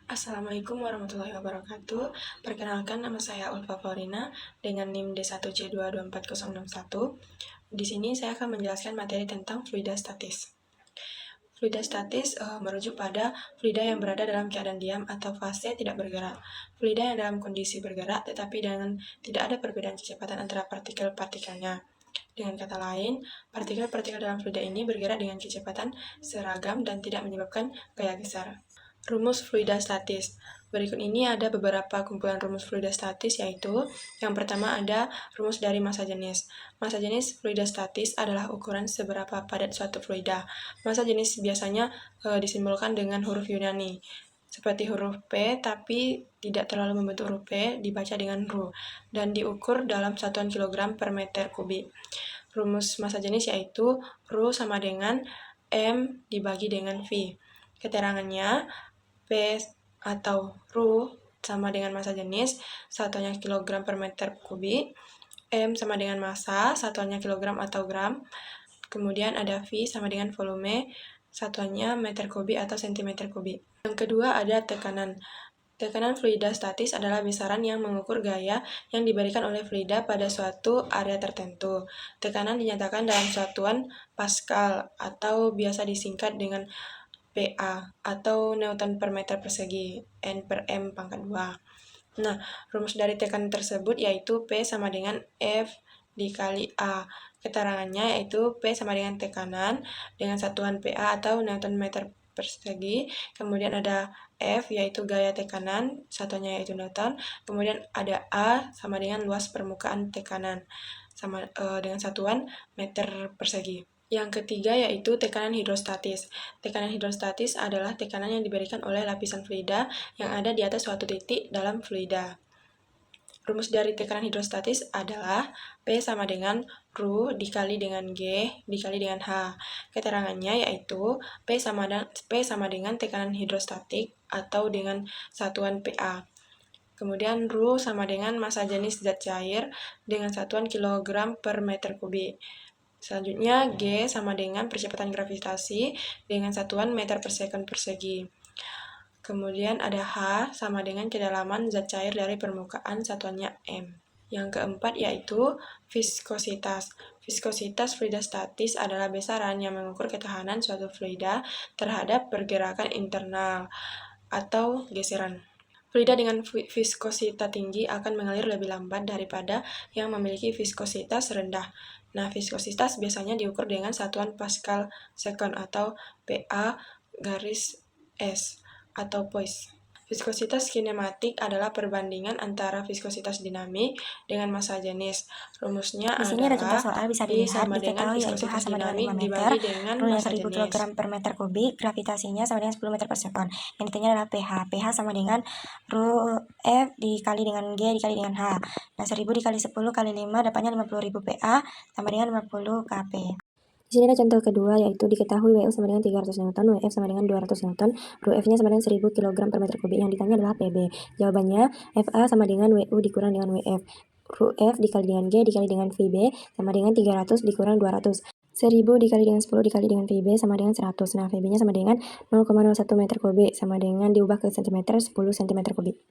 Assalamualaikum warahmatullahi wabarakatuh. Perkenalkan, nama saya Ulfa Florina dengan NIM D1C22401. Di sini saya akan menjelaskan materi tentang fluida statis. Fluida statis merujuk pada fluida yang berada dalam keadaan diam atau fase tidak bergerak. Fluida yang dalam kondisi bergerak tetapi dengan tidak ada perbedaan kecepatan antara partikel-partikelnya. Dengan kata lain, partikel-partikel dalam fluida ini bergerak dengan kecepatan seragam dan tidak menyebabkan gaya geser. Rumus fluida statis. Berikut ini ada beberapa kumpulan rumus fluida statis, yaitu yang pertama ada rumus dari massa jenis. Massa jenis fluida statis adalah ukuran seberapa padat suatu fluida. Massa jenis biasanya disimbolkan dengan huruf Yunani, seperti huruf P, tapi tidak terlalu membentuk huruf P, dibaca dengan Ru, dan diukur dalam satuan kilogram per meter kubik. Rumus massa jenis yaitu Ru sama dengan M dibagi dengan V. Keterangannya, P atau Ru sama dengan massa jenis, satuannya kilogram per meter kubik. M sama dengan massa, satuannya kilogram atau gram. Kemudian ada V sama dengan volume, satuannya meter kubik atau sentimeter kubik. Yang kedua ada tekanan. Tekanan fluida statis adalah besaran yang mengukur gaya yang diberikan oleh fluida pada suatu area tertentu. Tekanan dinyatakan dalam satuan Pascal atau biasa disingkat dengan PA atau Newton per meter persegi, N per M pangkat 2. Nah, rumus dari tekanan tersebut yaitu P sama dengan F dikali A. Keterangannya yaitu P sama dengan tekanan dengan satuan PA atau Newton meter persegi. Kemudian ada F yaitu gaya tekanan, satuannya yaitu Newton. Kemudian ada A sama dengan luas permukaan tekanan sama dengan satuan meter persegi. Yang ketiga yaitu tekanan hidrostatis. Tekanan hidrostatis adalah tekanan yang diberikan oleh lapisan fluida yang ada di atas suatu titik dalam fluida. Rumus dari tekanan hidrostatis adalah P sama dengan Ru dikali dengan G dikali dengan H. Keterangannya yaitu P sama dengan tekanan hidrostatik atau dengan satuan PA. Kemudian Ru sama dengan massa jenis zat cair dengan satuan kilogram per meter kubik. Selanjutnya G sama dengan percepatan gravitasi dengan satuan meter per second persegi. Kemudian ada H sama dengan kedalaman zat cair dari permukaan, satuannya M. Yang keempat yaitu viskositas. Viskositas fluida statis adalah besaran yang mengukur ketahanan suatu fluida terhadap pergerakan internal atau geseran. Fluida dengan viskositas tinggi akan mengalir lebih lambat daripada yang memiliki viskositas rendah. Nah, viskositas biasanya diukur dengan satuan Pascal second atau PA garis S atau poise. Viskositas kinematik adalah perbandingan antara viskositas dinamik dengan massa jenis. Rumusnya Di sini ada contoh adalah soal bisa V dilihat, sama dengan diketahui yaitu H viskositas sama dengan dinamik 5 meter, dibagi dengan rulnya massa 1000 jenis. kg per meter kubik, gravitasinya sama dengan 10 meter per sekon. Yang ditanya adalah pH. pH sama dengan Ru F dikali dengan G dikali dengan H. Nah, 1000 dikali 10 kali 5 dapatnya 50.000 PA sama dengan 50 kP. Di sini ada contoh kedua yaitu diketahui WU sama dengan 300 Newton, WF sama dengan 200 Newton, Ru F-nya sama dengan 1000 kg per meter kubik. Yang ditanya adalah PB. Jawabannya FA sama dengan WU dikurang dengan WF. Ru F dikali dengan G dikali dengan VB sama dengan 300 dikurang 200. 1000 dikali dengan 10 dikali dengan VB sama dengan 100. Nah, VB-nya sama dengan 0,01 meter kubik sama dengan diubah ke cm 10 cm kubik.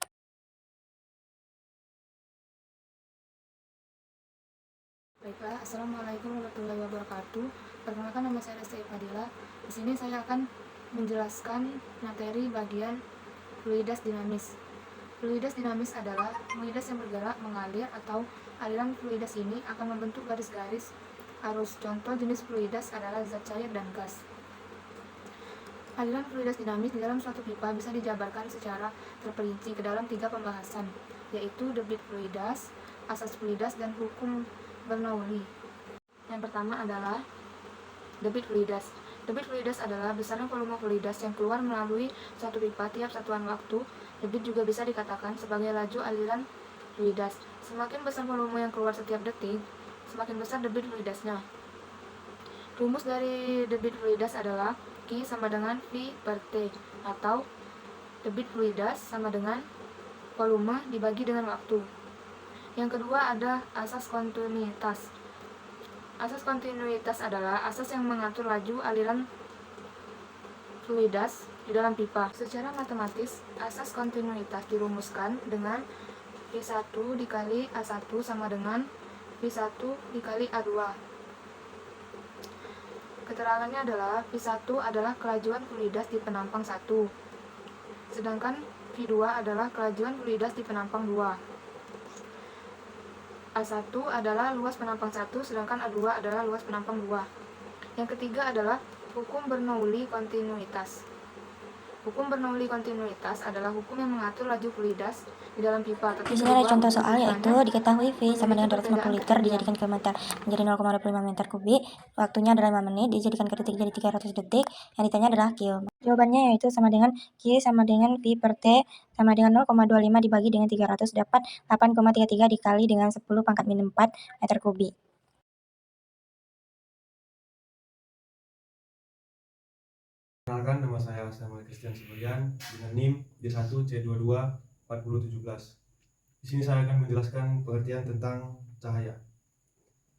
Baiklah, Assalamualaikum warahmatullahi wabarakatuh. Perkenalkan, nama saya Lesti Fadila. Di sini saya akan menjelaskan materi bagian fluidas dinamis. Fluidas dinamis adalah fluidas yang bergerak, mengalir, atau aliran fluidas ini akan membentuk garis-garis arus. Contoh jenis fluidas adalah zat cair dan gas. Aliran fluidas dinamis di dalam suatu pipa bisa dijabarkan secara terperinci ke dalam 3 pembahasan, yaitu debit fluidas, asas fluidas, dan hukum Bernoulli. Yang pertama adalah debit fluidas. Debit fluidas adalah besaran volume fluidas yang keluar melalui suatu pipa tiap satuan waktu. Debit juga bisa dikatakan sebagai laju aliran fluidas. Semakin besar volume yang keluar setiap detik, semakin besar debit fluidasnya. Rumus dari debit fluidas adalah Q sama dengan V per T, atau debit fluidas sama dengan volume dibagi dengan waktu. Yang kedua ada asas kontinuitas. Asas kontinuitas adalah asas yang mengatur laju aliran fluidas di dalam pipa. Secara matematis, asas kontinuitas dirumuskan dengan V1 dikali A1 sama dengan V1 dikali A2. Keterangannya adalah V1 adalah kelajuan fluidas di penampang 1, sedangkan V2 adalah kelajuan fluidas di penampang 2. A1 adalah luas penampang 1, sedangkan A2 adalah luas penampang 2. Yang ketiga adalah hukum Bernoulli kontinuitas. Hukum Bernoulli kontinuitas adalah hukum yang mengatur laju fluidas di dalam pipa. Di sini ada contoh soal, yaitu diketahui V sama dengan 250 liter dijadikan ke meter menjadi 0,25 meter kubik, waktunya adalah 5 menit, dijadikan ke detik jadi 300 detik, yang ditanya adalah Q. Jawabannya yaitu sama dengan Q sama dengan V per T sama dengan 0,25 dibagi dengan 300 dapat 8,33 dikali dengan 10 pangkat minus 4 meter kubik. Perkenalkan, nama saya Samuel Christian Siburian dengan NIM D1C224017. Di sini saya akan menjelaskan pengertian tentang cahaya.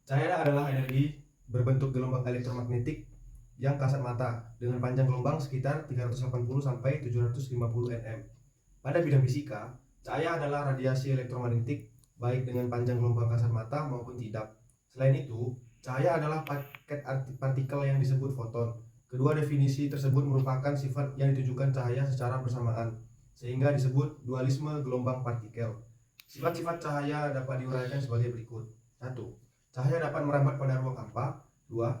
Cahaya adalah energi berbentuk gelombang elektromagnetik yang kasat mata dengan panjang gelombang sekitar 380 sampai 750 nm. Pada bidang fisika, cahaya adalah radiasi elektromagnetik baik dengan panjang gelombang kasat mata maupun tidak. Selain itu, cahaya adalah paket partikel yang disebut foton. Kedua definisi tersebut merupakan sifat yang ditujukan cahaya secara bersamaan, sehingga disebut dualisme gelombang partikel. Sifat-sifat cahaya dapat diuraikan sebagai berikut. 1. Cahaya dapat merambat pada ruang hampa. 2.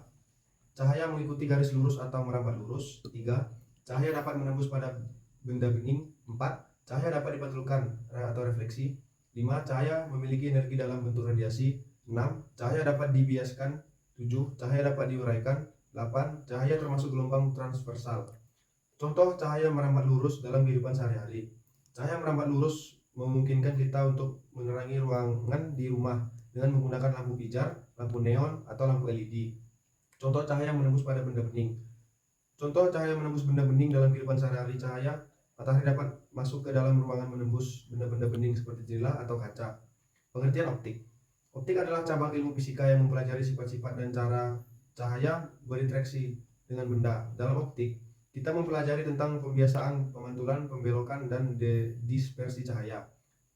Cahaya mengikuti garis lurus atau merambat lurus. 3. Cahaya dapat menembus pada benda bening. 4. Cahaya dapat dipantulkan atau refleksi. 5. Cahaya memiliki energi dalam bentuk radiasi. 6. Cahaya dapat dibiaskan. 7. Cahaya dapat diuraikan. 8. Cahaya termasuk gelombang transversal. Contoh cahaya merambat lurus dalam kehidupan sehari-hari. Cahaya merambat lurus memungkinkan kita untuk menerangi ruangan di rumah dengan menggunakan lampu pijar, lampu neon, atau lampu LED. Contoh cahaya menembus pada benda bening. Contoh cahaya menembus benda bening dalam kehidupan sehari-hari. Cahaya matahari dapat masuk ke dalam ruangan menembus benda-benda bening seperti jendela atau kaca. Pengertian optik. Optik adalah cabang ilmu fisika yang mempelajari sifat-sifat dan cara cahaya berinteraksi dengan benda. Dalam optik, kita mempelajari tentang pembiasaan, pemantulan, pembelokan, dan dispersi cahaya.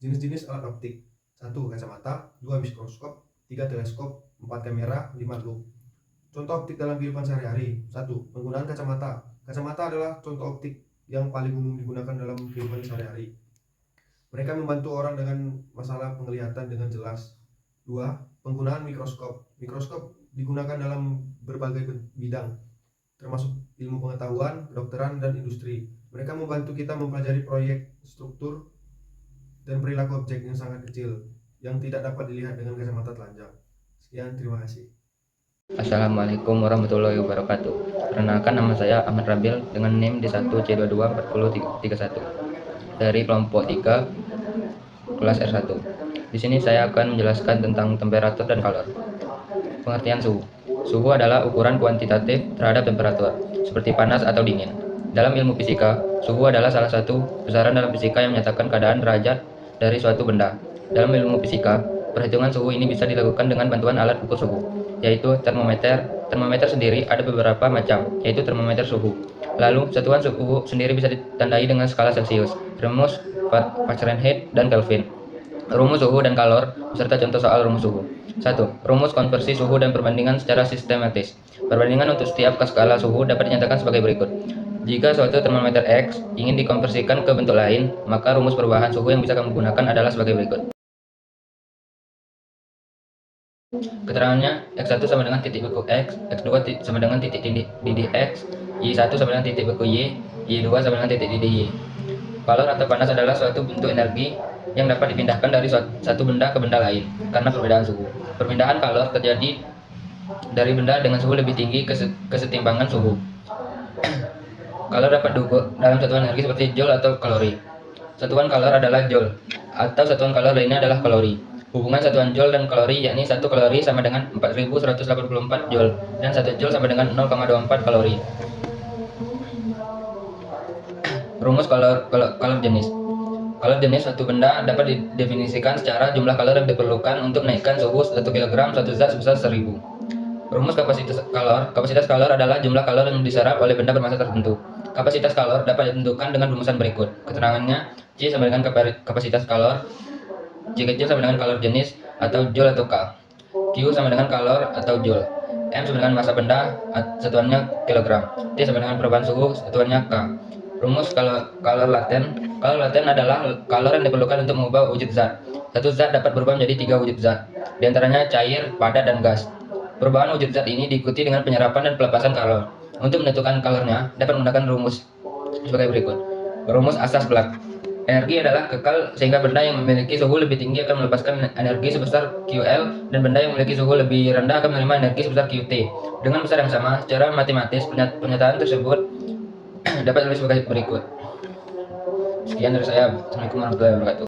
Jenis-jenis alat optik. 1. Kacamata. 2. Mikroskop. 3. Teleskop. 4. Kamera. 5. Loop. Contoh optik dalam kehidupan sehari-hari. 1. Penggunaan kacamata. Kacamata adalah contoh optik yang paling umum digunakan dalam kehidupan sehari-hari. Mereka membantu orang dengan masalah penglihatan dengan jelas. 2. Penggunaan mikroskop. Mikroskop digunakan dalam berbagai bidang, termasuk ilmu pengetahuan, kedokteran, dan industri. Mereka membantu kita mempelajari proyek, struktur, dan perilaku objek yang sangat kecil, yang tidak dapat dilihat dengan kacamata telanjang. Sekian, terima kasih. Assalamualaikum warahmatullahi wabarakatuh. Perkenalkan, nama saya Ahmad Rabil dengan NIM D1C224031 dari kelompok 3 kelas R1. Di sini saya akan menjelaskan tentang temperatur dan kalor. Pengertian suhu. Suhu adalah ukuran kuantitatif terhadap temperatur, seperti panas atau dingin. Dalam ilmu fisika, suhu adalah salah satu besaran dalam fisika yang menyatakan keadaan derajat dari suatu benda. Dalam ilmu fisika, perhitungan suhu ini bisa dilakukan dengan bantuan alat ukur suhu, yaitu termometer. Termometer sendiri ada beberapa macam, yaitu termometer suhu. Lalu, satuan suhu sendiri bisa ditandai dengan skala Celsius, rumus Fahrenheit, dan Kelvin. Rumus suhu dan kalor beserta contoh soal rumus suhu. 1. Rumus konversi suhu dan perbandingan secara sistematis. Perbandingan untuk setiap skala suhu dapat dinyatakan sebagai berikut. Jika suatu termometer X ingin dikonversikan ke bentuk lain, maka rumus perubahan suhu yang bisa kamu gunakan adalah sebagai berikut. Keterangannya, X1 sama dengan titik beku X, X2 sama dengan titik didih X, Y1 sama dengan titik beku Y, Y2 sama dengan titik didih Y. Kalor atau panas adalah suatu bentuk energi yang dapat dipindahkan dari satu benda ke benda lain karena perbedaan suhu. Perpindahan kalor terjadi dari benda dengan suhu lebih tinggi kesetimbangan suhu. Kalor dapat diukur dalam satuan energi seperti joule atau kalori. Satuan kalor adalah joule, atau satuan kalor lainnya adalah kalori. Hubungan satuan joule dan kalori yakni 1 kalori sama dengan 4184 joule dan 1 joule sama dengan 0,24 kalori. Rumus kalor jenis. Kalor jenis suatu benda dapat didefinisikan secara jumlah kalor yang diperlukan untuk menaikkan suhu 1 kg suatu zat sebesar 1000. Rumus kapasitas kalor adalah jumlah kalor yang diserap oleh benda bermassa tertentu. Kapasitas kalor dapat ditentukan dengan rumusan berikut. Keterangannya, C sama dengan kapasitas kalor, C kecil sama dengan kalor jenis atau joule atau K. Q sama dengan kalor atau joule. M sama dengan massa benda, satuannya kilogram. T sama dengan perubahan suhu, satuannya K. Rumus kalor laten. Kalor laten adalah kalor yang diperlukan untuk mengubah wujud zat. Satu zat dapat berubah menjadi 3 wujud zat, di antaranya cair, padat, dan gas. Perubahan wujud zat ini diikuti dengan penyerapan dan pelepasan kalor. Untuk menentukan kalornya, dapat menggunakan rumus sebagai berikut. Rumus asas Planck. Energi adalah kekal sehingga benda yang memiliki suhu lebih tinggi akan melepaskan energi sebesar QL dan benda yang memiliki suhu lebih rendah akan menerima energi sebesar QT. Dengan besar yang sama, secara matematis pernyataan tersebut dapat ditulis sebagai berikut. Sekian dari saya. Assalamualaikum warahmatullahi wabarakatuh.